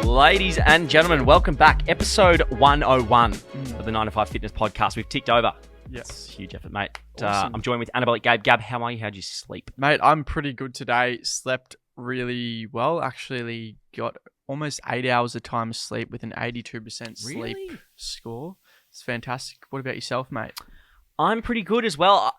Ladies and gentlemen, welcome back. Episode 101 of the 9 to 5 Fitness Podcast. We've ticked over. Yes. It's a huge effort, mate. Awesome. I'm joined with Anabolic Gabe. Gab, how are you? How'd you sleep? Mate, I'm pretty good today. Slept really well. Actually got almost 8 hours of time of sleep with an 82% sleep Really? score. It's fantastic. What about yourself, mate? I'm pretty good as well.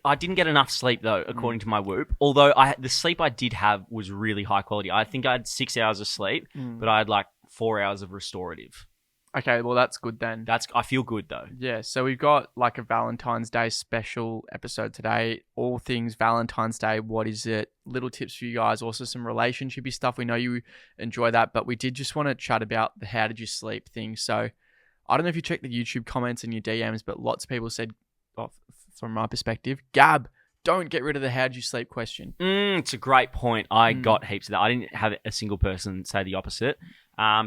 I didn't get enough sleep, though, according to my Whoop. Although the sleep I did have was really high quality. I think I had 6 hours of sleep, but I had like 4 hours of restorative. Okay, well, that's good then. I feel good, though. Yeah, so we've got like a Valentine's Day special episode today. All things Valentine's Day. What is it? Little tips for you guys. Also some relationshipy stuff. We know you enjoy that, but we did just want to chat about the how did you sleep thing. So I don't know if you checked the YouTube comments and your DMs, but lots of people said, from my perspective, Gab, don't get rid of the how did you sleep question. It's a great point. I got heaps of that. I didn't have a single person say the opposite.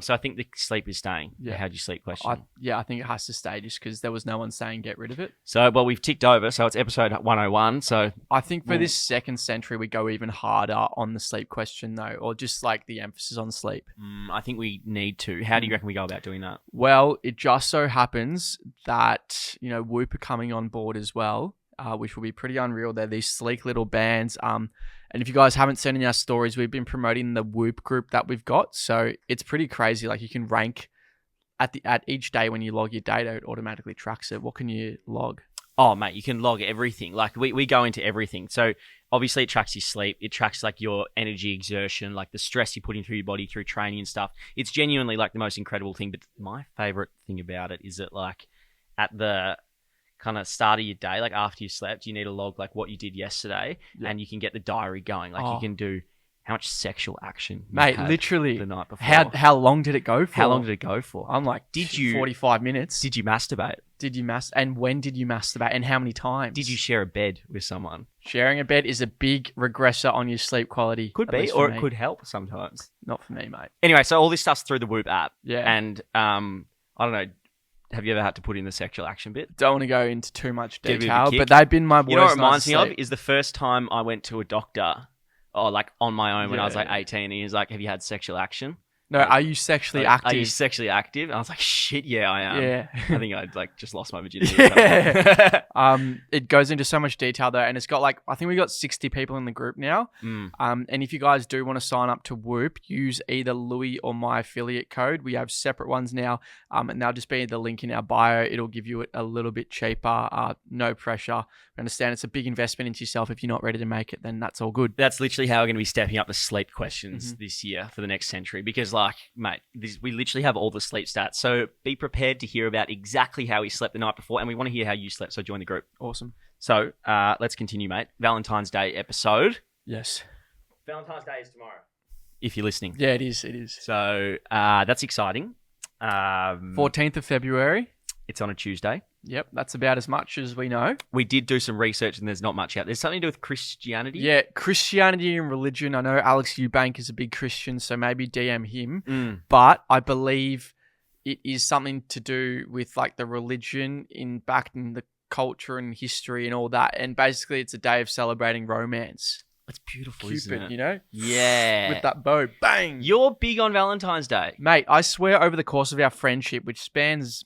So I think the sleep is staying. Yeah. The how'd you sleep question. I think it has to stay just because there was no one saying get rid of it. So, well, we've ticked over. So it's episode 101. So I think for this second century, we go even harder on the sleep question though, or just like the emphasis on sleep. I think we need to. How do you reckon we go about doing that? Well, it just so happens that, Whoop are coming on board as well, which will be pretty unreal. They're these sleek little bands. And if you guys haven't seen in our stories, we've been promoting the Whoop group that we've got. So it's pretty crazy. Like you can rank at each day when you log your data, it automatically tracks it. What can you log? Oh, mate, you can log everything. Like we go into everything. So obviously it tracks your sleep. It tracks like your energy exertion, like the stress you're putting through your body through training and stuff. It's genuinely like the most incredible thing. But my favorite thing about it is that like at the kind of start of your day, like after you slept, you need to log like what you did yesterday, and you can get the diary going. Like you can do how much sexual action you Mate, had literally the night before. How long did it go for? How long did it go for? I'm like, 45 minutes. Did you masturbate? And when did you masturbate and how many times? Did you share a bed with someone? Sharing a bed is a big regressor on your sleep quality. Could be, or it could help sometimes. Not for me, mate. Anyway, so all this stuff's through the Whoop app. Yeah. And I don't know, have you ever had to put in the sexual action bit? Don't want to go into too much Get a bit of a detail, kick. but they've been my worst. You know what it reminds me nights of is the first time I went to a doctor, or like on my own when I was like Yeah. 18, and he was like, "Have you had sexual action?" No, are you sexually Like, active? Are you sexually active? And I was like, "Shit, yeah, I am." Yeah. I think I'd like just lost my virginity. Yeah. It goes into so much detail though, and it's got like, I think we got 60 people in the group now. And if you guys do want to sign up to Whoop, use either Louis or my affiliate code. We have separate ones now, and they'll just be the link in our bio. It'll give you it a little bit cheaper. No pressure. I understand it's a big investment into yourself. If you're not ready to make it, then that's all good. That's literally how we're going to be stepping up the sleep questions this year for the next century. Because, like, mate, we literally have all the sleep stats. So be prepared to hear about exactly how he slept the night before, and we want to hear how you slept. So join the group. Awesome. So let's continue, mate. Valentine's Day episode. Yes. Valentine's Day is tomorrow, if you're listening. Yeah, it is. It is. So that's exciting. 14th of February. It's on a Tuesday. Yep, that's about as much as we know. We did do some research, and there's not much out. There's something to do with Christianity. Yeah, Christianity and religion. I know Alex Eubank is a big Christian, so maybe DM him. But I believe it is something to do with like the religion back in the culture and history and all that. And basically, it's a day of celebrating romance. It's beautiful, Cupid, isn't it? you know? Yeah. With that bow, bang! You're big on Valentine's Day. Mate, I swear over the course of our friendship, which spans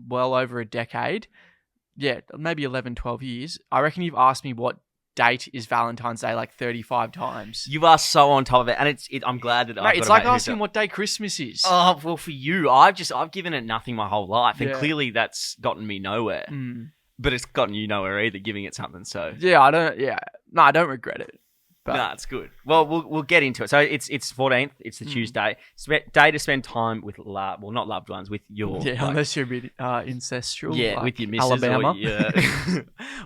well over a decade, maybe 11, 12 years, I reckon you've asked me what date is Valentine's Day like 35 times. You are so on top of it, and I'm glad that Mate, it's like asking what day Christmas is. Oh, well, for you, I've given it nothing my whole life, and Yeah. clearly that's gotten me nowhere. But it's gotten you nowhere either, giving it something. So I don't regret it. But no, it's good. Well, we'll get into it. So it's 14th. It's the Tuesday. It's a day to spend time with not loved ones, with your unless you're a bit incestual. Yeah, like with your missus Alabama.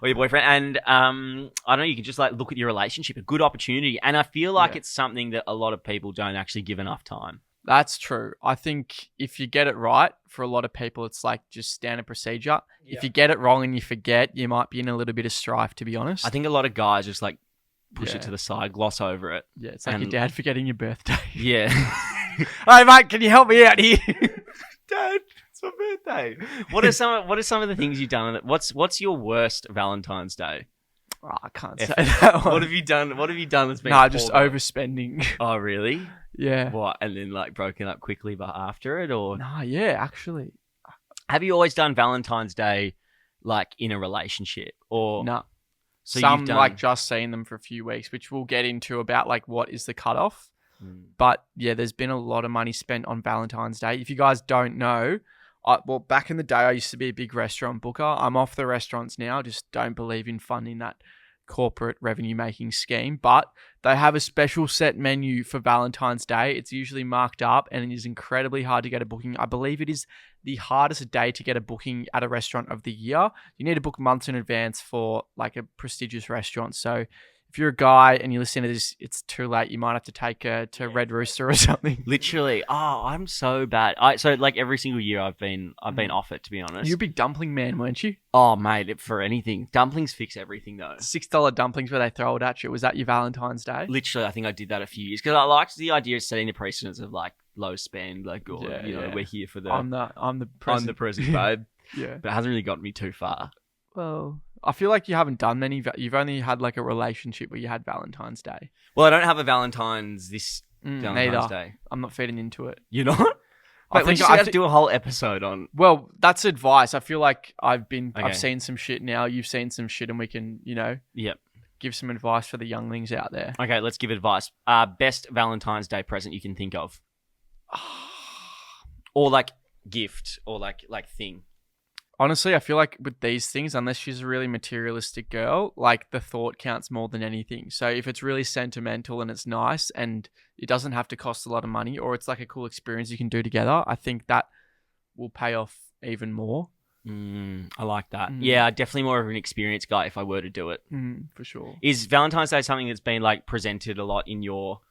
or your boyfriend. And I don't know, you can just like look at your relationship, a good opportunity. And I feel like it's something that a lot of people don't actually give enough time. That's true. I think if you get it right, for a lot of people, it's like just standard procedure. Yeah. If you get it wrong and you forget, you might be in a little bit of strife, to be honest. I think a lot of guys just like push it to the side, gloss over it. Yeah, it's like your dad forgetting your birthday. Yeah. Hey, mate, can you help me out here? Dad, it's my birthday. What are some of the things you've done? What's your worst Valentine's Day? Oh, I can't say that one. What have you done? What have you done that's been? Nah, just overspending. Oh, really? Yeah. What? And then like broken up quickly, but after it, or Nah, yeah, actually. have you always done Valentine's Day like in a relationship, or Nah. so Some you've done? like just seen them for a few weeks, which we'll get into about like what is the cutoff. Mm. But yeah, there's been a lot of money spent on Valentine's Day. If you guys don't know, well, back in the day, I used to be a big restaurant booker. I'm off the restaurants now. Just don't believe in funding that corporate revenue making scheme. But they have a special set menu for Valentine's Day. It's usually marked up and it is incredibly hard to get a booking. I believe it is the hardest day to get a booking at a restaurant of the year. You need to book months in advance for like a prestigious restaurant. So if you're a guy and you listen to this, it's too late. You might have to take her to Red Rooster or something. Literally. Oh, I'm so bad. So like every single year I've been off it, to be honest. You're a big dumpling man, weren't you? Oh, mate, for anything. Dumplings fix everything, though. $6 dumplings where they throw it at you. Was that your Valentine's Day? Literally, I think I did that a few years because I liked the idea of setting the precedence of like low spend, like we're here for the. I'm the present. I'm the present, babe. Yeah. But it hasn't really gotten me too far. Well, I feel like you haven't done many. You've only had like a relationship where you had Valentine's Day. Well, I don't have a Valentine's Valentine's Neither. Day. I'm not feeding into it. You're not? I Wait, we think just I have thi- to do a whole episode on. Well, that's advice. I feel like I've Okay. seen some shit now. You've seen some shit, and we can, Yep. give some advice for the younglings out there. Okay, let's give advice. Best Valentine's Day present you can think of, or like gift, or like thing. Honestly, I feel like with these things, unless she's a really materialistic girl, like the thought counts more than anything. So if it's really sentimental and it's nice and it doesn't have to cost a lot of money, or it's like a cool experience you can do together, I think that will pay off even more. I like that. Yeah, definitely more of an experienced guy if I were to do it. For sure. Is Valentine's Day something that's been like presented a lot in your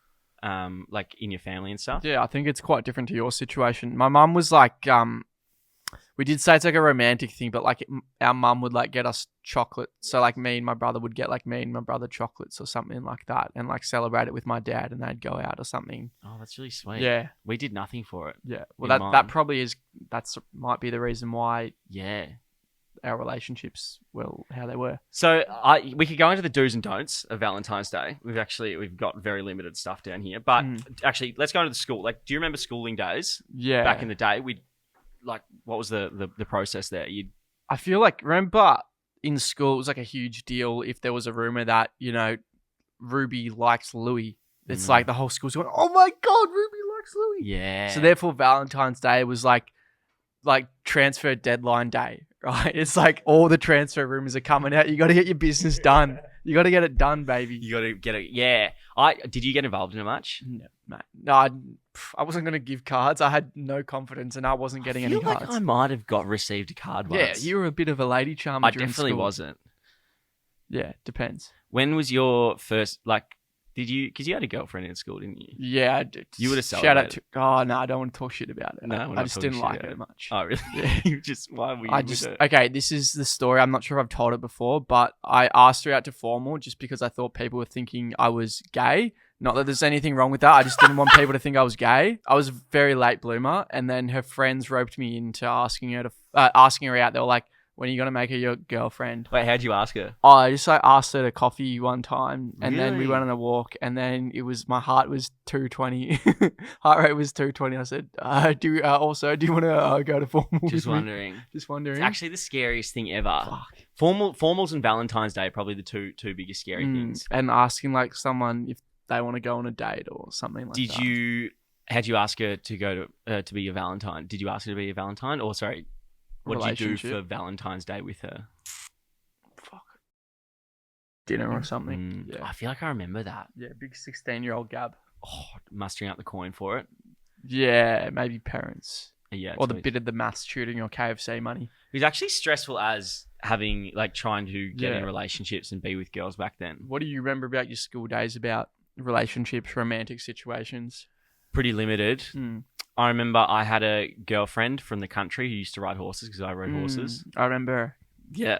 like in your family and stuff? Yeah, I think it's quite different to your situation. My mum was like, we did say it's like a romantic thing, but like our mum would like get us chocolate. So like me and my brother would get like me and my brother chocolates or something like that, and like celebrate it with my dad, and they'd go out or something. Oh, that's really sweet. Yeah, We did nothing for it. yeah. Well, In that mine. probably is. Might be the reason why Yeah. our relationships how they were. So we could go into the do's and don'ts of Valentine's Day. We've got very limited stuff down here, but actually, let's go into the school. Like, do you remember schooling days? Yeah. Back in the day, what was the process there? I feel like, remember in school, it was like a huge deal if there was a rumor that, Ruby likes Louis. It's like the whole school's going, oh my God, Ruby likes Louis. Yeah. So therefore Valentine's Day was like transfer deadline day, right? It's like all the transfer rumors are coming out. You got to get your business done. You got to get it done, baby. You got to get it. Yeah. Did you get involved in it much? No, mate. No, I wasn't going to give cards. I had no confidence and I wasn't getting any cards. I might have received a card once. Yeah, you were a bit of a lady charmer I during definitely school. wasn't. Yeah, depends. When was your first, did you, because you had a girlfriend in school, didn't you? Yeah, I did. You would have Shout out celebrated. to... Oh, no, I don't want to talk shit about it. No, we're I not just talking didn't shit like about it much. Oh, really? Yeah. You just, why were you Okay, this is the story. I'm not sure if I've told it before, but I asked her out to formal just because I thought people were thinking I was gay. Not that there's anything wrong with that. I just didn't want people to think I was gay. I was a very late bloomer, and then her friends roped me into asking her out. They were like, when are you going to make her your girlfriend? Wait, how'd you ask her? Oh, I just asked her to coffee one time, and then we Really? went on a walk, and then my heart was 220. Heart rate was 220. I said, do you want to go to formal? Just with me?" wondering. Just wondering. It's actually the scariest thing ever. Fuck. Formals and Valentine's Day are probably the two biggest scary things. And asking like someone if they want to go on a date or something like that. How'd you ask her to go to be your Valentine? Did you ask her to be your Valentine? Or sorry, what did you do Relationship? for Valentine's Day with her? Fuck. Dinner or something. Yeah. I feel like I remember that. Yeah, big 16-year-old Gab. Oh, mustering out the coin for it. Yeah, maybe parents. Yeah. Or the totally. bit of the maths tutoring or KFC money. It was actually stressful as having trying to get Yeah. in relationships and be with girls back then. What do you remember about your school days about relationships, romantic situations? Pretty limited. I remember I had a girlfriend from the country who used to ride horses because I rode horses. I remember. Yeah.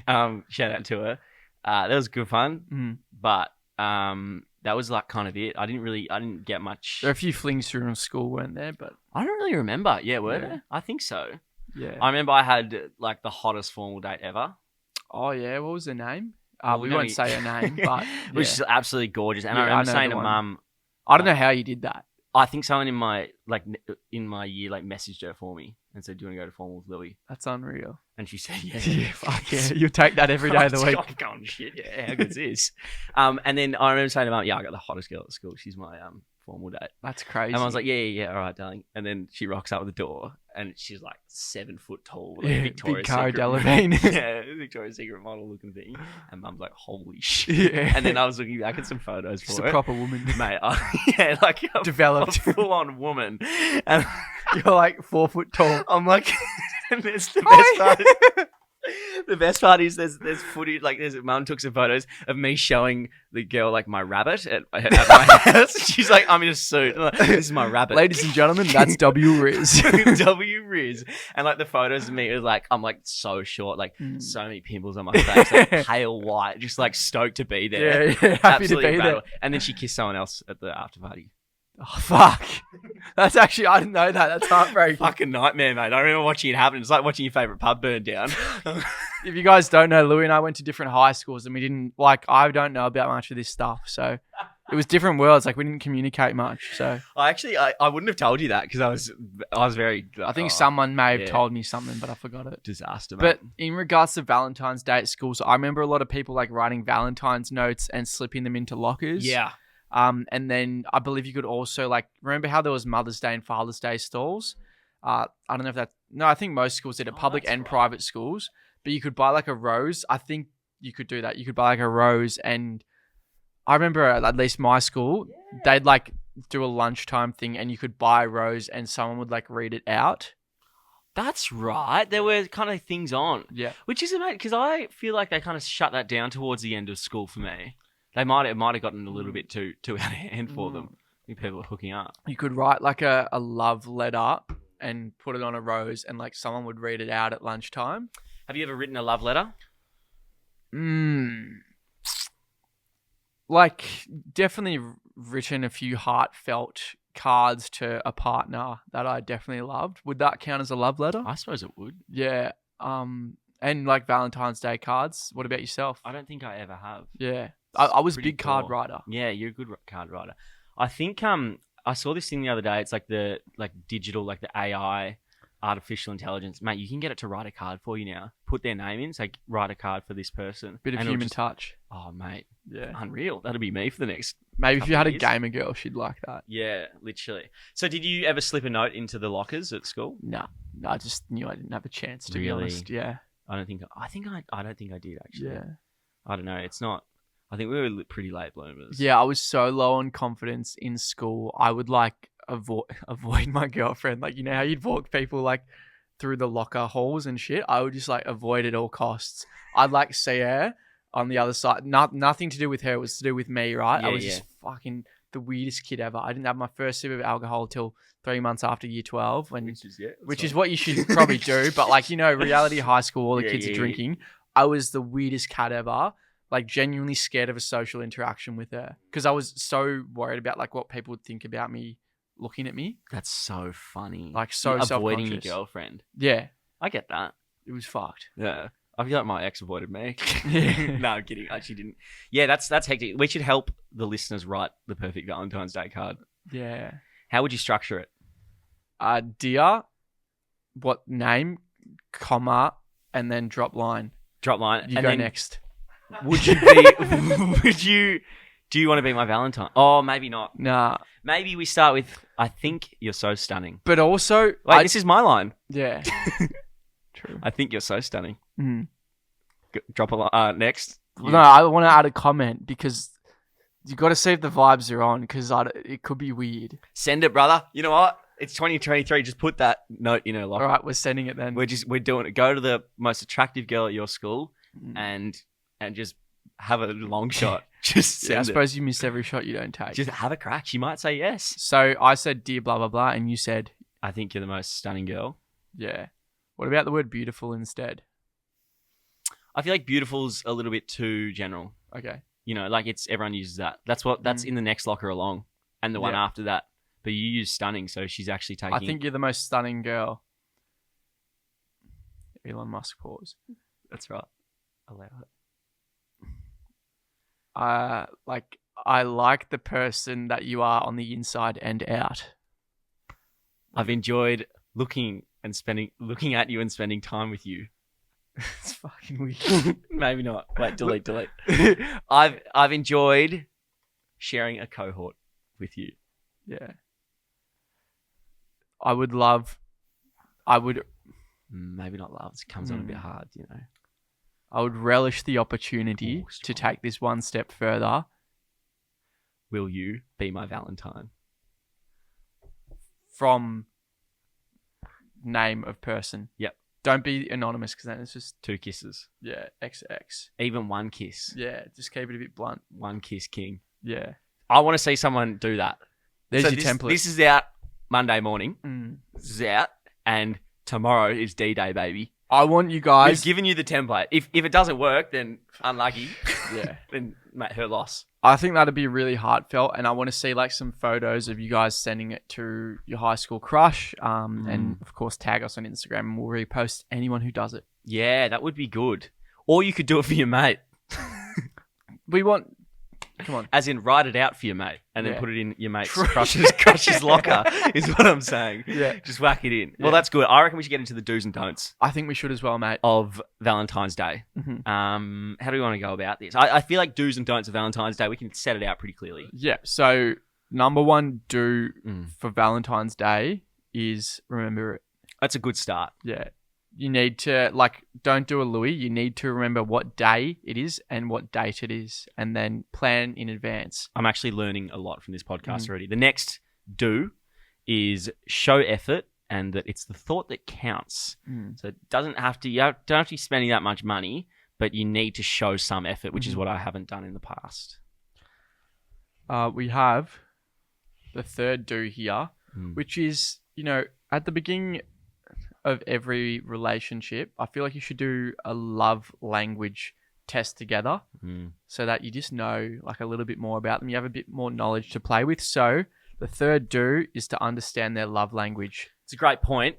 Shout out to her. That was good fun. But that was kind of it. I didn't get much. There are a few flings through in school, weren't there? But I don't really remember. Yeah, were Yeah. there? I think so. yeah. I remember I had the hottest formal date ever. Oh yeah, what was her name? Well, We no, won't say her name, but Which yeah. is absolutely gorgeous. And Yeah, I I remember know saying the to one. mum, I don't know how you did that. I think someone in my year messaged her for me and said, "Do you want to go to formal with Louis?" That's unreal. And she said, "Yeah." Yeah, fuck yeah. You'll take that every day of the week. I'm going, shit, yeah, how good's this? And then I remember saying to Mum, "Yeah, I got the hottest girl at school. She's my formal date." That's crazy. And I was like, yeah, all right, darling. And then she rocks up at the door, and she's like 7 foot tall, like Victoria's big Cara Secret, Delevingne. yeah, Victoria's Secret model looking thing. And Mum's like, holy shit. Yeah. And then I was looking back at some photos She's for a it. proper woman. Mate, like a Developed. full-on woman. And You're like 4 foot tall. I'm like, and there's the best part. The best part is there's footage, like Mum took some photos of me showing the girl like my rabbit at my house. She's like, I'm in a suit. I'm like, this is my rabbit. Ladies and gentlemen, that's W Riz. W Riz. And like the photos of me is like, I'm like so short, like so many pimples on my face, like pale white, just like stoked to be there. Yeah, happy Absolutely to be incredible. there. And then she kissed someone else at the after party. Oh, fuck. That's actually, I didn't know that. That's heartbreaking. Fucking nightmare, mate. I remember watching it happen. It's like watching your favourite pub burn down. If you guys don't know, Louis and I went to different high schools and we didn't, I don't know about much of this stuff. So it was different worlds. Like we didn't communicate much. So I wouldn't have told you that because I was very. I think someone may have told me something, but I forgot it. Disaster, mate. But in regards to Valentine's Day at school, so I remember a lot of people like writing Valentine's notes and slipping them into lockers. Yeah. And then I believe you could also remember how there was Mother's Day and Father's Day stalls? I don't know if that's, no, I think most schools did it, public and private schools, but you could buy like a rose. I think you could do that. You could buy like a rose, and I remember at least my school, they'd like do a lunchtime thing and you could buy a rose and someone would like read it out. That's right. There were kind of things on. Yeah. Which is amazing because I feel like they kind of shut that down towards the end of school for me. They might have gotten a little bit too out of hand for them. I think people are hooking up. You could write like a love letter and put it on a rose and like someone would read it out at lunchtime. Have you ever written a love letter? Like definitely written a few heartfelt cards to a partner that I definitely loved. Would that count as a love letter? I suppose it would. Yeah. And like Valentine's Day cards. What about yourself? I don't think I ever have. Yeah. I was a Pretty big card poor. writer. Yeah, you're a good card writer. I think I saw this thing the other day. It's like the digital, like the AI, artificial intelligence. Mate, you can get it to write a card for you now. Put their name in, say write a card for this person. Bit of and human touch. Oh, mate. Yeah. Unreal. That'll be me for the next Maybe if you had a years. gamer girl, she'd like that. Yeah, literally. So did you ever slip a note into the lockers at school? No, I just knew I didn't have a chance, to be Really? honest. Yeah. I don't think I did actually. Yeah. I don't know. It's not. I think we were pretty late bloomers. Yeah, I was so low on confidence in school. I would like avoid my girlfriend. Like, you know how you'd walk people like through the locker halls and shit? I would just like avoid at all costs. I'd like see her on the other side. Nothing to do with her. It was to do with me, right? Yeah, I was just fucking the weirdest kid ever. I didn't have my first sip of alcohol till 3 months after year 12. Which is what you should probably do. But like, you know, reality high school, all the kids are drinking. I was the weirdest cat ever. Like genuinely scared of a social interaction with her because I was so worried about like what people would think about me looking at me. That's so funny. Like so You're avoiding your self-conscious. girlfriend. Yeah, I get that. it was fucked. Yeah. I feel like my ex avoided me. Yeah. No, I'm kidding. I actually didn't. Yeah, that's hectic. We should help the listeners write the perfect Valentine's Day card. Yeah. How would you structure it? Dear, what name, comma, and then drop line. Drop line. You and go then next. Would you be? Do you want to be my Valentine? Oh, maybe not. Nah. Maybe we start with, I think you're so stunning. But also, This is my line. yeah. True. I think you're so stunning. Mm. Drop a line. Next. No, I want to add a comment because you got to see if the vibes are on because it could be weird. Send it, brother. You know what? It's 2023. Just put that note in her locker. All right, we're sending it then. We're doing it. Go to the most attractive girl at your school and just have a long shot. Just send I it. suppose you miss every shot you don't take. Just have a crack. She might say yes. So I said, dear blah, blah, blah, and you said, I think you're the most stunning girl. yeah. What about the word beautiful instead? I feel like beautiful's a little bit too general. Okay. You know, like everyone uses that. That's in the next locker along and the one after that. But you use stunning, so she's actually taking... I think you're the most stunning girl. Elon Musk pause. That's right. Allow it. I like the person that you are on the inside and out. I've enjoyed looking at you and spending time with you. It's fucking weird. Maybe not. Wait, delete. I've enjoyed sharing a cohort with you. Yeah. I would Maybe not love. It comes on a bit hard, you know. I would relish the opportunity to take this one step further. Will you be my Valentine? From name of person. Yep. Don't be anonymous because then it's just 2 kisses. yeah, XX. Even 1 kiss. Yeah, just keep it a bit blunt. 1 kiss king. Yeah. I want to see someone do that. There's So your template. This is out Monday morning. Mm. This is out, and tomorrow is D-Day, baby. I want you guys. We've given you the template. If it doesn't work, then unlucky. Yeah. Then mate, her loss. I think that'd be really heartfelt, and I want to see like some photos of you guys sending it to your high school crush, and of course tag us on Instagram, and we'll repost anyone who does it. Yeah, that would be good. Or you could do it for your mate. Come on. As in, write it out for your mate and then Yeah. put it in your mate's crush's locker, is what I'm saying. Yeah. Just whack it in. Yeah. Well, that's good. I reckon we should get into the do's and don'ts I think we should as well, mate. of Valentine's Day. Mhm. How do we want to go about this? I feel like do's and don'ts of Valentine's Day, we can set it out pretty clearly. Yeah. So number one do Mm. for Valentine's Day is remember it. That's a good start. Yeah. You need to, like, don't do a Louis. You need to remember what day it is and what date it is, and then plan in advance. I'm actually learning a lot from this podcast already. The next do is show effort, and that it's the thought that counts. So it doesn't have to, don't have to be spending that much money, but you need to show some effort, which is what I haven't done in the past. We have the third do here, which is, at the beginning of every relationship, I feel like you should do a love language test together so that you just know like a little bit more about them. You have a bit more knowledge to play with. So the third do is to understand their love language. It's a great point,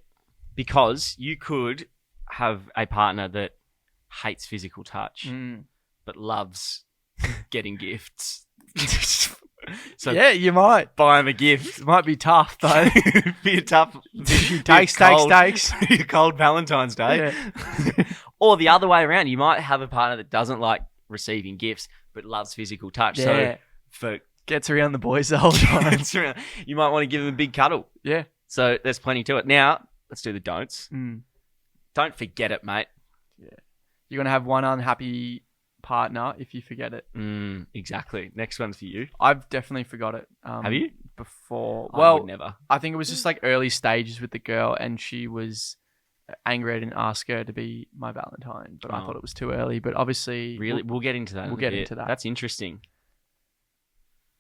because you could have a partner that hates physical touch but loves getting gifts. So yeah, you might. buy him a gift. It might be tough though. Be a tough Takes. be a cold Valentine's Day. Yeah. Or the other way around, you might have a partner that doesn't like receiving gifts but loves physical touch. So Yeah. for Gets around the boys the whole time. you might want to give them a big cuddle. Yeah. So there's plenty to it. Now, let's do the don'ts. Mm. Don't forget it, mate. You're going to have one unhappy partner if you forget it. Exactly. Next one's for you. I've definitely forgot it. Have you? Before. I Well, would never. I think it was just like early stages with the girl, and she was angry I didn't ask her to be my Valentine, but I Oh. thought it was too early. But obviously, Really? We'll get into that. we'll get into that. That's interesting.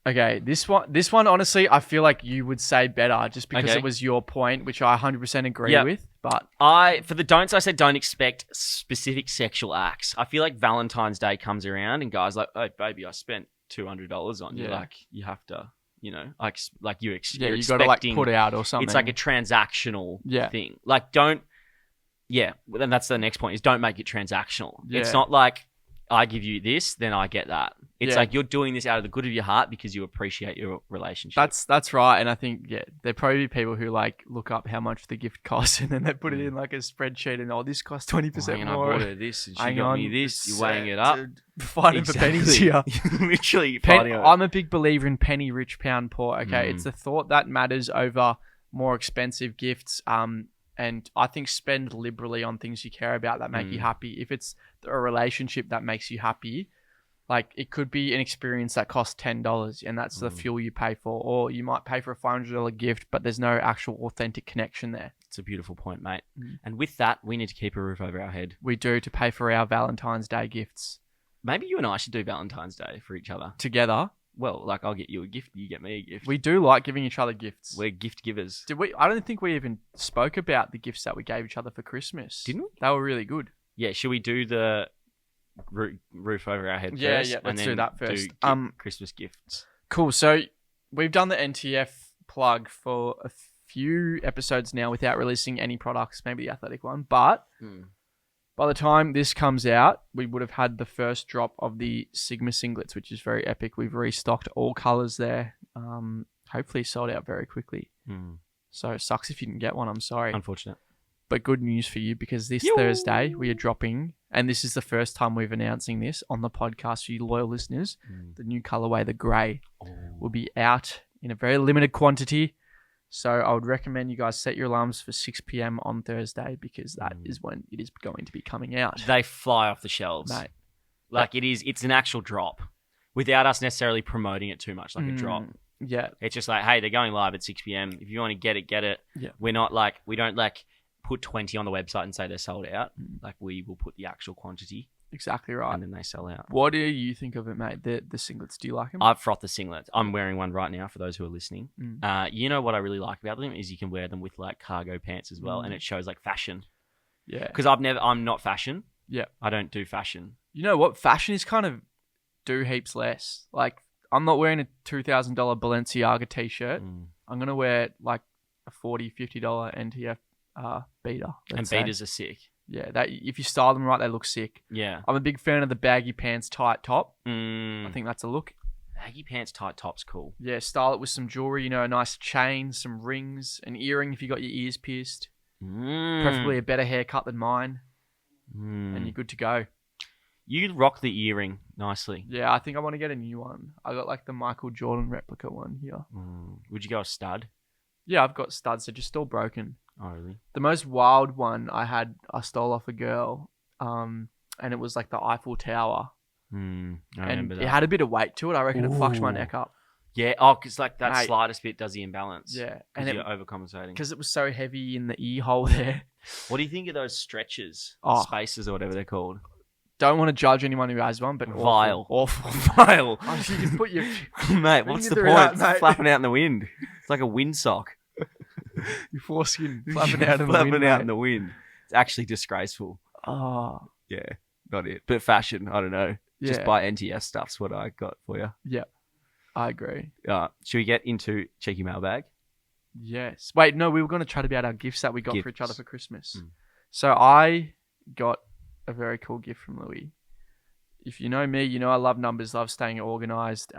Okay, this one, honestly, I feel like you would say better just because Okay. it was your point, which I 100% agree Yep. with. But For the don'ts, I said don't expect specific sexual acts. I feel like Valentine's Day comes around and guys like, oh, baby, I spent $200 on you. Yeah. Like, you have to, like you're yeah, you're you got to like expecting- put out or something. It's like a transactional Yeah. thing. Like, don't. Yeah, well, then that's the next point: is don't make it transactional. Yeah. It's not like I give you this, then I get that. It's Yeah. like you're doing this out of the good of your heart because you appreciate your relationship. That's right, and I think there'd probably be people who like look up how much the gift costs and then they put it in like a spreadsheet and this costs 20% Hang on, more. I bought her this and she Hang got on, me this. You're it's, weighing it up. Fighting for pennies here. Literally fighting over. I'm a big believer in penny rich, pound poor. Okay, it's the thought that matters over more expensive gifts. And I think spend liberally on things you care about that make you happy. If it's a relationship that makes you happy, like it could be an experience that costs $10 and that's the fuel you pay for, or you might pay for a $500 gift, but there's no actual authentic connection there. It's a beautiful point, mate. And with that, we need to keep a roof over our head. We do to pay for our Valentine's Day gifts Maybe you and I should do Valentine's Day for each other. together. Well, like I'll get you a gift, you get me a gift. We do like giving each other gifts. We're gift givers. Did we? I don't think we even spoke about the gifts that we gave each other for Christmas. Didn't we? They were really good. Yeah, should we do the roof over our head Yeah, first? yeah, and let's then do that first. Christmas gifts. Cool. So we've done the NTF plug for a few episodes now without releasing any products, maybe the athletic one. But By the time this comes out, we would have had the first drop of the Sigma singlets, which is very epic. We've restocked all colours there. Hopefully sold out very quickly. So it sucks if you didn't get one. I'm sorry. Unfortunate. But good news for you, because this Thursday we are dropping, and this is the first time we're announcing this on the podcast for you loyal listeners, the new colourway, the grey, will be out in a very limited quantity. So I would recommend you guys set your alarms for 6 p.m. on Thursday, because that is when it is going to be coming out. They fly off the shelves. Mate. Like it's an actual drop without us necessarily promoting it too much, like a drop. Yeah. It's just like, hey, they're going live at 6 p.m. If you want to get it, get it. Yeah. We don't like put 20 on the website and say they're sold out. Like, we will put the actual quantity. Exactly right. And then they sell out. What do you think of it, mate? The singlets, do you like them? I've frothed the singlets. I'm wearing one right now for those who are listening. You know what I really like about them is you can wear them with like cargo pants as well, and it shows like fashion. Yeah. Because I'm not fashion. Yeah. I don't do fashion. You know what? Fashion is kind of do heaps less. Like, I'm not wearing a $2,000 Balenciaga t-shirt. I'm going to wear like a $40, $50 NTF beater. And beaters are sick. Yeah, that if you style them right, they look sick. Yeah. I'm a big fan of the baggy pants, tight top. I think that's a look. Baggy pants, tight top's cool. Yeah, style it with some jewelry, you know, a nice chain, some rings, an earring if you got your ears pierced. Preferably a better haircut than mine. And you're good to go. You rock the earring nicely. Yeah, I think I want to get a new one. I got like the Michael Jordan replica one here. Would you go a stud? Yeah, I've got studs. They're just still broken. Oh, really? The most wild one I stole off a girl, and it was like the Eiffel Tower. I and remember that. It had a bit of weight to it. I reckon it fucked my neck up. Yeah, because like that slightest bit does the imbalance. Yeah. And you're overcompensating. Because it was so heavy in the ear hole there. What do you think of those stretches? Spaces or whatever they're called? Don't want to judge anyone who has one, but vile. Awful. Vile. You can put your... Mate, what's the point? It's flapping out in the wind. It's like a windsock. Your foreskin flapping out in the wind. Flapping out in the wind. It's actually disgraceful. Oh. Yeah, not it. But fashion, I don't know. Yeah. Just buy NTS stuff's what I got for you. Yeah, I agree. Should we get into cheeky mailbag? Yes. Wait, no, we were going to chat about our gifts that we got for each other for Christmas. So I got a very cool gift from Louis. If you know me, you know I love numbers, love staying organized,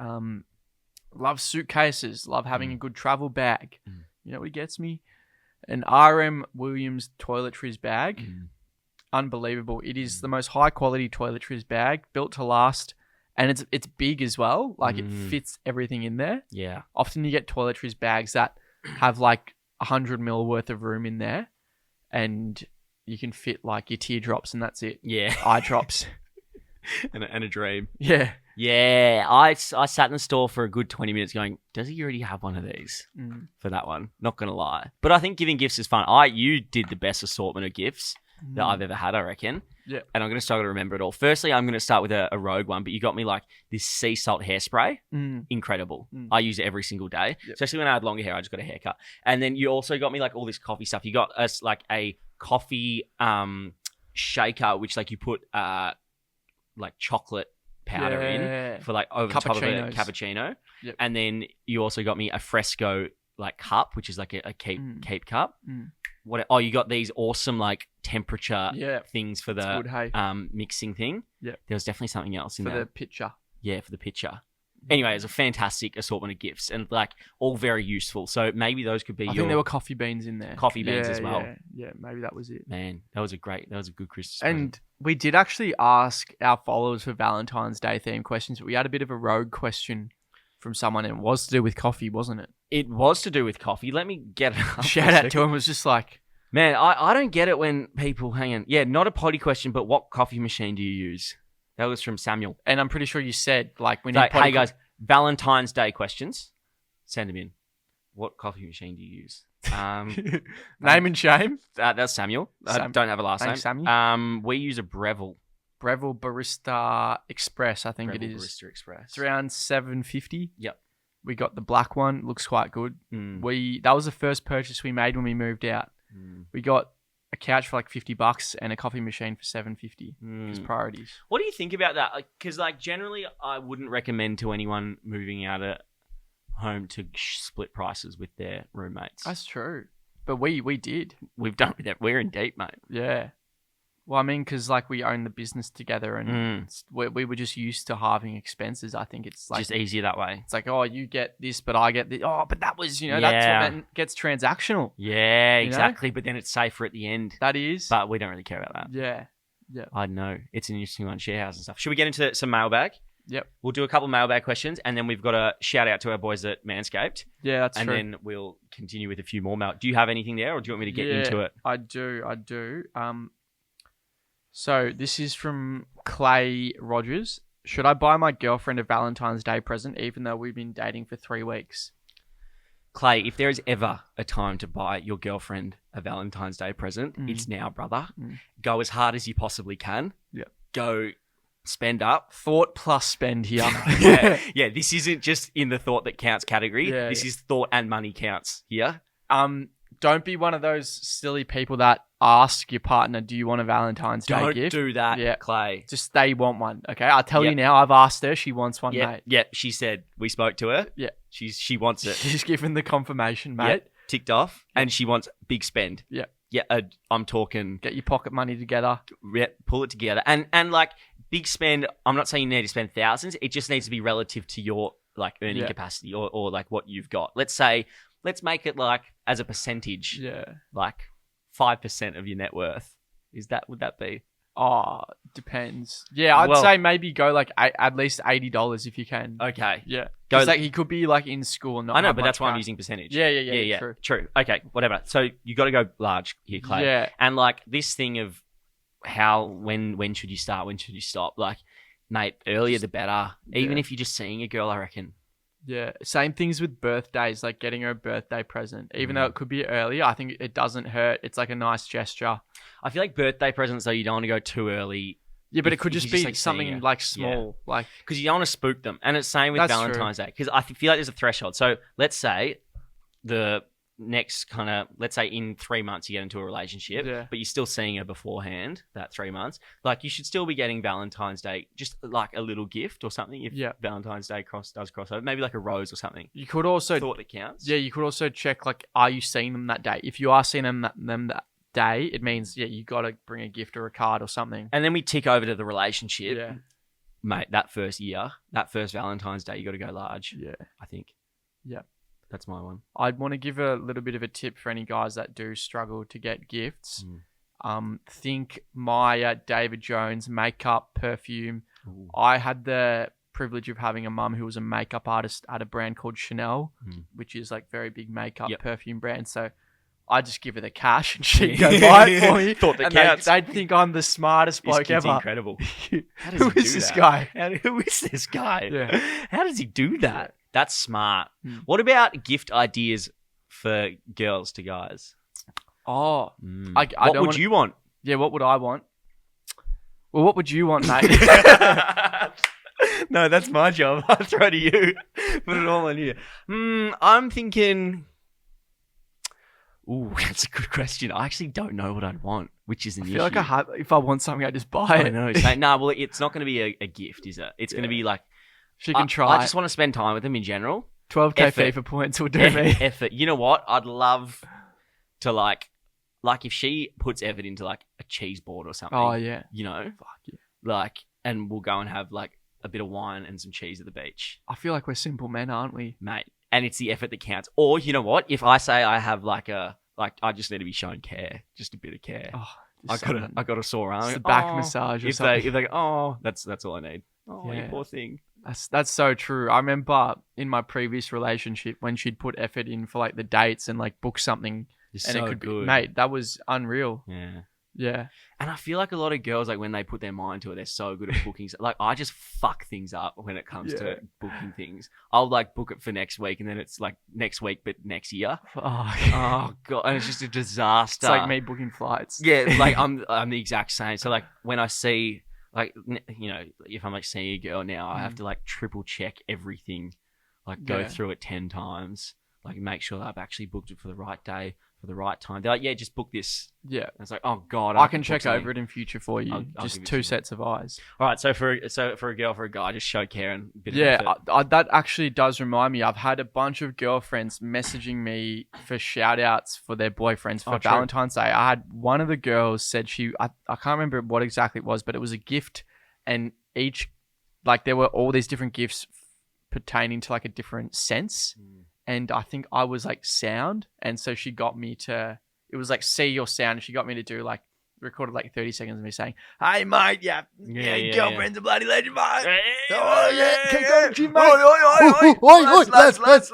love suitcases, love having a good travel bag. You know what he gets me? An RM Williams toiletries bag. Unbelievable. It is the most high quality toiletries bag, built to last, and it's big as well. Like it fits everything in there. Yeah. Often you get toiletries bags that have like 100 mil worth of room in there, and you can fit like your teardrops and that's it. Yeah. Eye drops. and a dream. Yeah. Yeah. I sat in the store for a good 20 minutes going, does he already have one of these for that one? Not going to lie. But I think giving gifts is fun. You did the best assortment of gifts that I've ever had, I reckon. Yeah. And I'm going to struggle to remember it all. Firstly, I'm going to start with a rogue one, but you got me like this sea salt hairspray. Incredible. I use it every single day, especially when I had longer hair. I just got a haircut. And then you also got me like all this coffee stuff. You got us like a coffee shaker, which like you put like chocolate powder in for like over the top of a cappuccino. Yep. And then you also got me a Fresco like cup, which is like a cape cup. You got these awesome like temperature things for the good, mixing thing. Yeah. There was definitely something else in there. For the picture. Yeah, for the picture. Anyway, it's a fantastic assortment of gifts and like all very useful. So maybe those could be I think there were coffee beans in there. Coffee beans as well. Yeah, maybe that was it. Man, that was a good Christmas And present. we did actually ask our followers for Valentine's Day themed questions, but we had a bit of a rogue question from someone, and it was to do with coffee, wasn't it? It was to do with coffee. Let me get it up. Shout out to him. It was just like... Man, I don't get it when people hang on. Yeah, not a potty question, but what coffee machine do you use? That was from Samuel. And I'm pretty sure you said, like, we need like, hey guys, Valentine's Day questions. Send them in. What coffee machine do you use? Name and shame. That's Samuel. I don't have a last name. Samuel. We use a Breville. Breville Barista Express, I think Breville it is. Barista Express. It's around $7.50. Yep. We got the black one. Looks quite good. That was the first purchase we made when we moved out. We got a couch for like $50 and a coffee machine for $7.50 as priorities. What do you think about that? Because like generally, I wouldn't recommend to anyone moving out at home to split prices with their roommates. That's true, but we did. We've done that. We're in deep, mate. Yeah. Well, I mean, because like we own the business together, and we were just used to halving expenses. I think it's like just easier that way. It's like, oh, you get this, but I get this. Oh, but that was, that's Yeah. what that gets transactional. Yeah, You know? exactly. But then it's safer at the end. That is. But we don't really care about that. Yeah. I know. It's an interesting one, share house and stuff. Should we get into some mailbag? Yep. We'll do a couple of mailbag questions, and then we've got a shout out to our boys at Manscaped. Yeah, that's and true. And then we'll continue with a few more mail. Do you have anything there, or do you want me to get into it? I do. So this is from Clay Rogers. Should I buy my girlfriend a Valentine's Day present, even though we've been dating for 3 weeks? Clay, if there is ever a time to buy your girlfriend a Valentine's Day present, it's now, brother. Go as hard as you possibly can. Yep. Go spend up. Thought plus spend here. Yeah. This isn't just in the thought that counts category. Yeah, this is thought and money counts here. Don't be one of those silly people that ask your partner, do you want a Valentine's Day gift? Don't do that, Clay. Just they want one, okay? I'll tell you now, I've asked her. She wants one, mate. Yeah, she said, we spoke to her. Yeah. She wants it. She's given the confirmation, mate. Ticked off. And she wants big spend. Yeah. Yeah, I'm talking... Get your pocket money together. Yeah, pull it together. And like, big spend, I'm not saying you need to spend thousands. It just needs to be relative to your, like, earning capacity or like, what you've got. Let's make it, like, as a percentage. Yeah. Like, 5% of your net worth. Would that be? Oh, depends. Yeah, I'd say maybe go like at least $80 if you can. Okay. Yeah. Because like, he could be like in school and not. I know, but that's why I'm using percentage. Yeah. True. Okay, whatever. So you got to go large here, Clay. Yeah. And like this thing of when should you start? When should you stop? Like, mate, earlier the better. Even if you're just seeing a girl, I reckon. Yeah. Same things with birthdays, like getting her a birthday present. Even though it could be earlier, I think it doesn't hurt. It's like a nice gesture. I feel like birthday presents, though, you don't want to go too early. Yeah, but it could just be like something like small. Like, because you don't want to spook them. And it's same with Valentine's Day. Because I feel like there's a threshold. So let's say the next let's say in 3 months you get into a relationship, but you're still seeing her beforehand, that 3 months. Like, you should still be getting Valentine's Day, just like a little gift or something if Valentine's Day does cross over. Maybe like a rose or something. You could also... Thought it counts. Yeah, you could also check, like, are you seeing them that day? If you are seeing them that day, it means, you got to bring a gift or a card or something. And then we tick over to the relationship. Yeah. Mate, that first year, that first Valentine's Day, you got to go large. Yeah. I think. Yeah. That's my one. I'd want to give a little bit of a tip for any guys that do struggle to get gifts. Think Maya, David Jones, makeup, perfume. Ooh. I had the privilege of having a mum who was a makeup artist at a brand called Chanel, which is like very big makeup perfume brand. So I just give her the cash and she'd go buy it for me. Thought that counts. They'd think I'm the smartest bloke ever. Incredible. Who is this guy? Who is this guy? Yeah. How does he do that? That's smart. What about gift ideas for girls to guys? Oh. What would you want? Yeah, what would I want? Well, what would you want, mate? No, that's my job. I throw to you. Put it all on you. I'm thinking... Ooh, that's a good question. I actually don't know what I'd want, which is an issue. I feel like if I want something, I just buy it. I know. Well, it's not going to be a gift, is it? It's going to be like... She can try. I just want to spend time with them in general. 12K FIFA points will do me. Effort. You know what? I'd love to like if she puts effort into like a cheese board or something. Oh, yeah. You know? Fuck yeah. Like, and we'll go and have like a bit of wine and some cheese at the beach. I feel like we're simple men, aren't we? Mate. And it's the effort that counts. Or, you know what? If I say I have I just need to be shown care. Just a bit of care. Oh, I got a sore arm. It's the back massage or something. If they go, that's all I need. Oh, you poor thing. That's so true. I remember in my previous relationship when she'd put effort in for like the dates and like book something. And it could be, mate, that was unreal. Yeah. Yeah. And I feel like a lot of girls, like when they put their mind to it, they're so good at booking. Like, I just fuck things up when it comes to booking things. I'll like book it for next week and then it's like next week, but next year. Oh God. And it's just a disaster. It's like me booking flights. Yeah. Like I'm the exact same. So like when I see, like, you know, if I'm like seeing a girl now, I have to like triple check everything, like go through it 10 times. like make sure that I've actually booked it for the right day, for the right time. They're like, yeah, just book this. Yeah. And it's like, oh God, I can check over it in future for you. I'll just give it to two you. sets of eyes. All right, so for a girl, for a guy, just show Karen a bit of Yeah, effort. that actually does remind me. I've had a bunch of girlfriends messaging me for shout outs for their boyfriends for true. Valentine's Day. I had one of the girls said I can't remember what exactly it was, but it was a gift, and each, like, there were all these different gifts pertaining to like a different sense. And I think I was like sound, and so she got me to, it was like see or sound, and she got me to do like, recorded like 30 seconds of me saying, "Hey mate, yeah, girlfriend's a bloody legend, mate. Oh yeah, keep going, Jim, mate.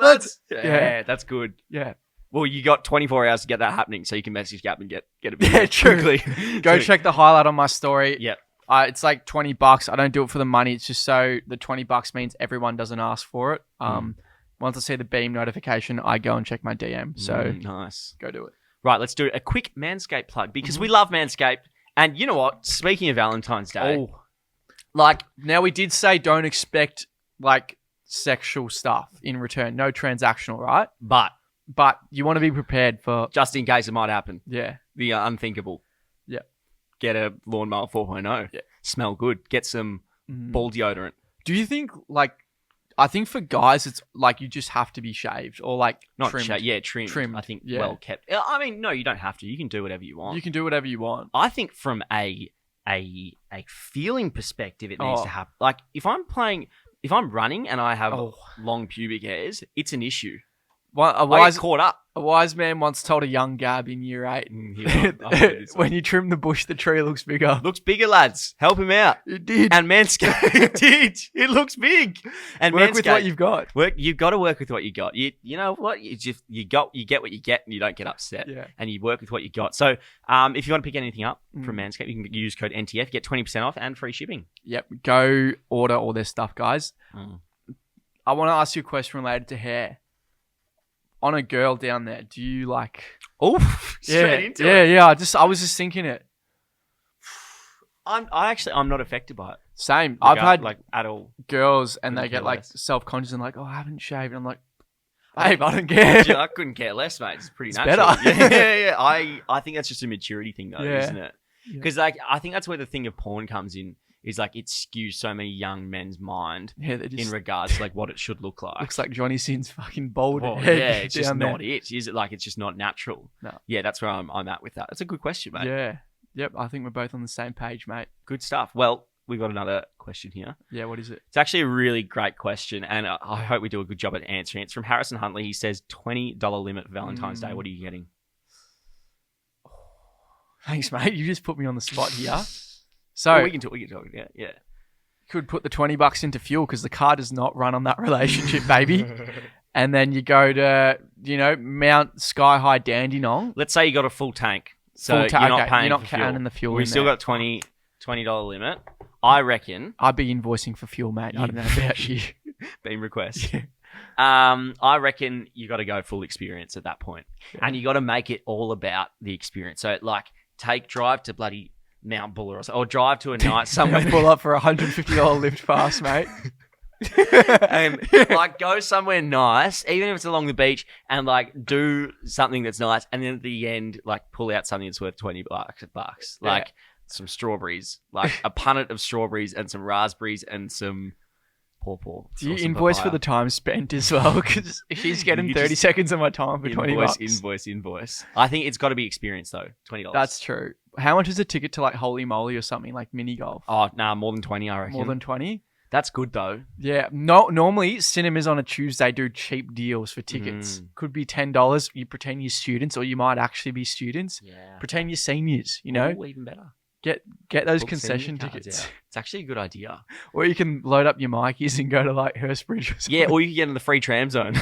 Let's. Yeah, that's good. Yeah, Well, you got 24 hours to get that happening, so you can message Gap and get a bit yeah, true. quickly. Go check the highlight on my story. Yep. It's like $20. I don't do it for the money. It's just so the $20 means everyone doesn't ask for it. Once I see the beam notification, I go and check my DM. So nice. go do it. Right, let's do a quick Manscaped plug because we love Manscaped. And you know what? Speaking of Valentine's Day, Like, now we did say don't expect like sexual stuff in return. No transactional, right? but But you want to be prepared for, just in case it might happen, yeah. the unthinkable. Yeah. Get a lawnmower 4.0. Yeah. Smell good. Get some ball deodorant. Do you think, like, I think for guys, it's like you just have to be shaved or like Not trimmed. trimmed. Trimmed, I think yeah. well kept. I mean, no, you don't have to. You can do whatever you want. You can do whatever you want. I think from a feeling perspective, it needs to happen. Like if I'm running and I have long pubic hairs, it's an issue. A I get caught up. wise man once told a young Gab in year 8, when you trim the bush, the tree looks bigger. Looks bigger, lads. Help him out. It did. And Manscaped did. It looks big. And Work Manscaped, with what you've got. You've got to work with what you got. You know what? You get what you get, and you don't get upset. Yeah. And you work with what you got. So, if you want to pick anything up from Manscaped, you can use code NTF, get 20% off and free shipping. Yep. Go order all their stuff, guys. I want to ask you a question related to hair. On a girl down there, do you like? Oh, straight into it. Yeah. I was just thinking it. I'm not affected by it. Same. I've had like at all girls and they Couldn't get care like less. self-conscious and like, oh, I haven't shaved. And I'm like, babe, I don't care. Yeah, I couldn't care less, mate. It's pretty It's natural. better. Yeah. I think that's just a maturity thing, though, Yeah. isn't it? Because like I think that's where the thing of porn comes in. Is like it skews so many young men's mind Yeah, they just in regards to like what it should look like. looks like Johnny Sin's fucking bald Well, head. yeah, it's just down there. not it. Is it like it's just not natural? No. Yeah, that's where I'm at with that. That's a good question, mate. Yeah. Yep. I think we're both on the same page, mate. Good stuff. Well, we've got another question here. Yeah. What is it? It's actually a really great question, and I hope we do a good job at answering it. It's from Harrison Huntley. He says $20 limit for Valentine's Day. What are you getting? Thanks, mate. You just put me on the spot here. So we can talk. Yeah. could put the $20 into fuel because the car does not run on that relationship, baby. And then you go to, Mount Sky High Dandenong. Let's say you got a full tank, so Full you're not okay, paying you're not for fuel. counting the fuel. We in still there. got $20 limit. I reckon. I'd be invoicing for fuel, mate. I don't know about you. Beam request. Yeah. I reckon you got to go full experience at that point. And you got to make it all about the experience. So like drive to bloody Mount Buller or drive to a night somewhere. Pull up for a $150 lift pass, mate. And like go somewhere nice, even if it's along the beach, and like do something that's nice, and then at the end like pull out something that's worth $20 like some strawberries, like a punnet of strawberries and some raspberries and some pawpaw. Do you invoice for the time spent as well? Because she's getting 30 seconds of my time for $20. Invoice. I think it's got to be experience though. $20. That's true. How much is a ticket to like Holy Moly or something like mini golf? Oh nah, more than 20, I reckon. More than 20? That's good though. Yeah. No, normally cinemas on a Tuesday do cheap deals for tickets. Could be $10. You pretend you're students, or you might actually be students. Yeah. Pretend you're seniors. Ooh, even better. Get those Book concession senior cards tickets. out. It's actually a good idea. Or you can load up your Mikeys and go to like Hurstbridge or something. Yeah, or you can get in the free tram zone.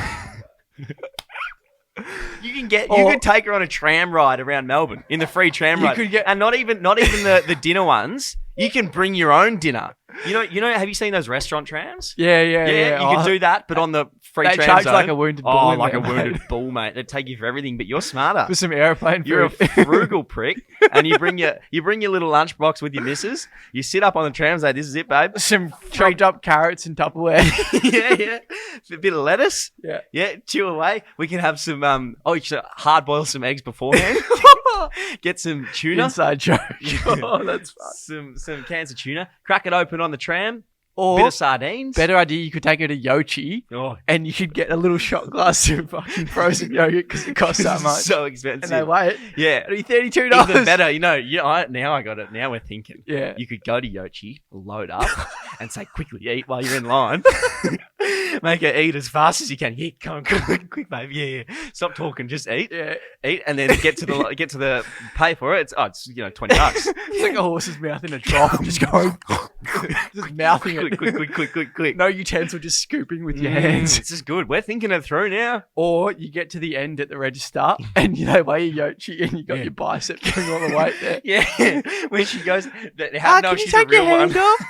You can take her on a tram ride around Melbourne in the free tram ride. And not even the dinner ones. You can bring your own dinner. You know, have you seen those restaurant trams? Yeah. You can do that, but on the free They tram charge zone. like a wounded bull. Oh, in like there, a wounded bull, mate. They'd take you for everything, but you're smarter. with some airplane You're a food. frugal prick, and you bring your little lunchbox with your missus. You sit up on the tram, say, "This is it, babe." Some chopped up carrots and Tupperware. yeah. A bit of lettuce. Yeah. Chew away. We can have some. You should hard boil some eggs beforehand. Get some tuna. Inside joke. Oh, that's fun. Some cans of tuna. Crack it open on the tram. Or Bit of sardines. better idea, you could take her to Yochi Oh, and you could get a little shot glass of fucking frozen yogurt because it costs that much. so expensive. And they weigh it. Yeah. It'll be $32. Even better, now I got it. Now we're thinking. Yeah. You could go to Yochi, load up, and say, quickly eat while you're in line. Make her eat as fast as you can. Yeah, come on, quick, babe. Yeah. Stop talking, just eat. Yeah. Eat, and then get to the pay for it. It's $20. It's like a horse's mouth in a trough, just going, just mouthing it. Quick. No utensil, just scooping with your hands. This is good. We're thinking it through now. Or you get to the end at the register and they weigh your Yochi and you got your bicep doing all the weight there. Yeah. When she goes, how to know Can if you she's a take your real one? hand off?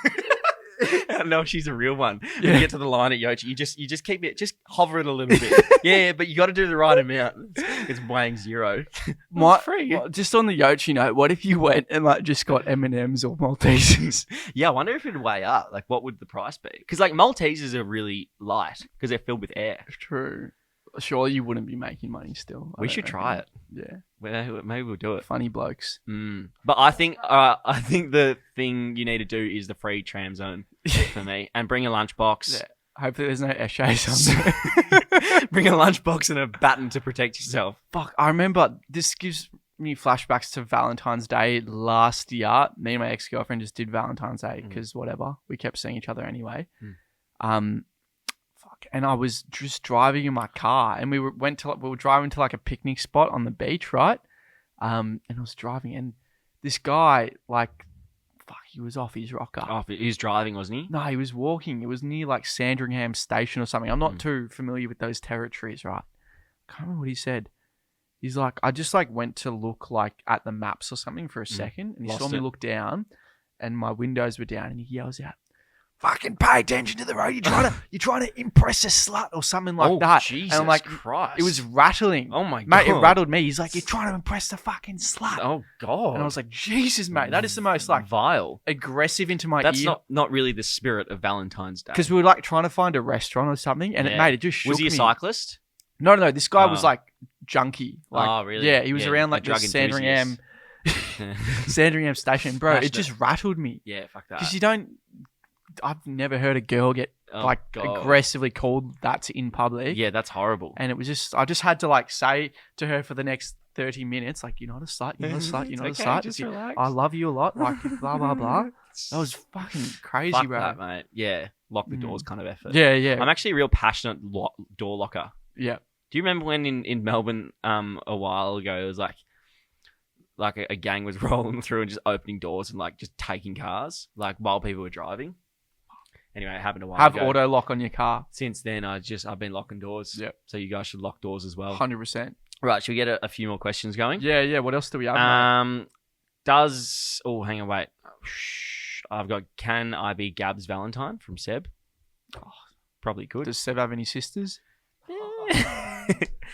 I don't know if she's a real one. When Yeah. you get to the line at Yochi, you just keep it, just hover it a little bit. Yeah, but you got to do the right amount. It's weighing zero. It's free. Well, just on the Yochi note, what if you went and like just got M&Ms or Maltesers? Yeah, I wonder if it'd weigh up. Like, what would the price be? Because like Maltesers are really light because they're filled with air. True. Surely you wouldn't be making money still. We should try it. Yeah. Well, maybe we'll do it. Funny blokes. But I think the thing you need to do is the free tram zone for me, and bring a lunchbox. Yeah. Hopefully there's no essays on there. Bring a lunchbox and a baton to protect yourself. Fuck, I remember this gives me flashbacks to Valentine's Day last year. Me and my ex-girlfriend just did Valentine's Day because whatever. We kept seeing each other anyway. And I was just driving in my car and we were driving to like a picnic spot on the beach, right? And I was driving and this guy, like, he was off his rocker. Oh, he was driving, wasn't he? No, he was walking. It was near like Sandringham Station or something. I'm not too familiar with those territories, right? I can't remember what he said. He's like, I just like went to look like at the maps or something for a second, and he saw me look down, and my windows were down, and he yells out, "Fucking pay attention to the road! You're trying to impress a slut or something like that." Jesus and I'm like, Christ! it was rattling. Oh my god, mate! It rattled me. He's like, "You're trying to impress the fucking slut." Oh god! And I was like, Jesus, mate, that is the most like vile, aggressive into my That's ear. not really the spirit of Valentine's Day. Because we were like trying to find a restaurant or something, and it just shook was he a me. cyclist? No. This guy was like junkie. Like, oh really? Yeah, he was around like the drug Sandringham enthusiast. Sandringham Station, bro. Passionate. It just rattled me Yeah, fuck that. because you don't. I've never heard a girl get God. aggressively called that in public. Yeah, that's horrible. And it was just, I just had to like say to her for the next 30 minutes, like, "You're not a slut, you're not a slut, you're not Okay, a slut. just relax. I love you a lot, like blah blah blah." That was fucking crazy, Fuck bro. that, mate. Yeah, lock the doors kind of effort. Yeah. I'm actually a real passionate door locker. Yeah. Do you remember when in Melbourne a while ago it was like a gang was rolling through and just opening doors and like just taking cars like while people were driving? Anyway, it happened a while Have ago. auto lock on your car. Since then, I've been locking doors. Yep. So you guys should lock doors as well. 100%. Right, should we get a few more questions going? Yeah. What else do we have? Mate? Hang on, wait. I've got, can I be Gab's Valentine from Seb? Oh, probably could. Does Seb have any sisters?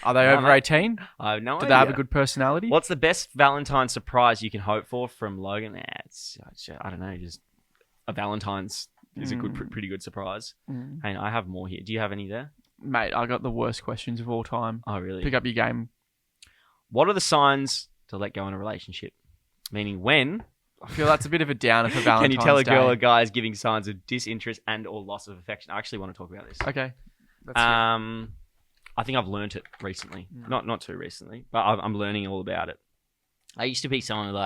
Are they over 18? I have no idea. Do they have a good personality? What's the best Valentine surprise you can hope for from Logan? I don't know. Just a Valentine's is a pretty good surprise. Hey, I have more here. Do you have any there? Mate, I got the worst questions of all time. Oh, really? Pick up your game. What are the signs to let go in a relationship? Meaning when? I feel that's a bit of a downer for Valentine's Can you tell a girl Day. or guy is giving signs of disinterest and or loss of affection? I actually want to talk about this. Okay. I think I've learnt it recently. Not too recently, but I'm learning all about it. I used to be someone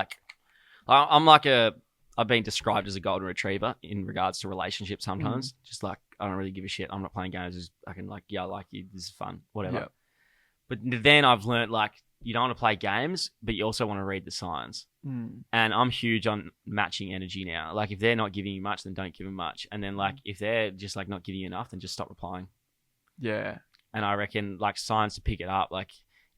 I've been described as a golden retriever in regards to relationships sometimes. Just like, I don't really give a shit. I'm not playing games. I can like, yeah, I like you. This is fun. Whatever. Yeah. But then I've learnt like, you don't want to play games, but you also want to read the signs. And I'm huge on matching energy now. Like if they're not giving you much, then don't give them much. And then like, if they're just like not giving you enough, then just stop replying. Yeah. And I reckon like signs to pick it up, like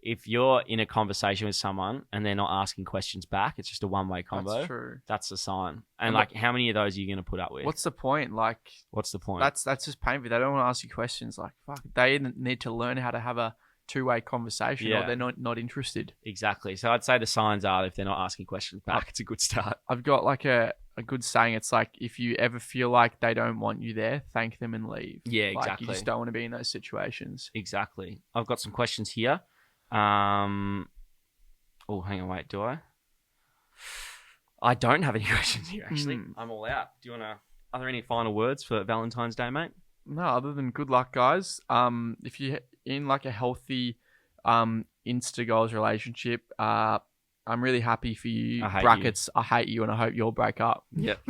if you're in a conversation with someone and they're not asking questions back, it's just a one-way convo. That's true. That's a sign. And like, how many of those are you going to put up with? What's the point? Like, what's the point? That's just painful. They don't want to ask you questions. Like, fuck, they need to learn how to have a two-way conversation, or they're not interested. Exactly. So I'd say the signs are, if they're not asking questions back, it's a good start. I've got like a good saying. It's like, if you ever feel like they don't want you there, thank them and leave. Yeah, like, exactly. You just don't want to be in those situations. Exactly. I've got some questions here. Oh, hang on, wait, do I? I don't have any questions here, actually. I'm all out. Are there any final words for Valentine's Day, mate? No, other than good luck, guys. If you're in like a healthy Insta goals relationship, I'm really happy for you. Brackets, I hate you and I hope you'll break up. Yep.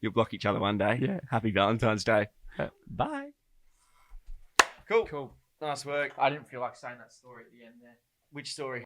You'll block each other one day. Yeah. Happy Valentine's Day. Yeah. Bye. Cool. Nice work. I didn't feel like saying that story at the end there. Which story?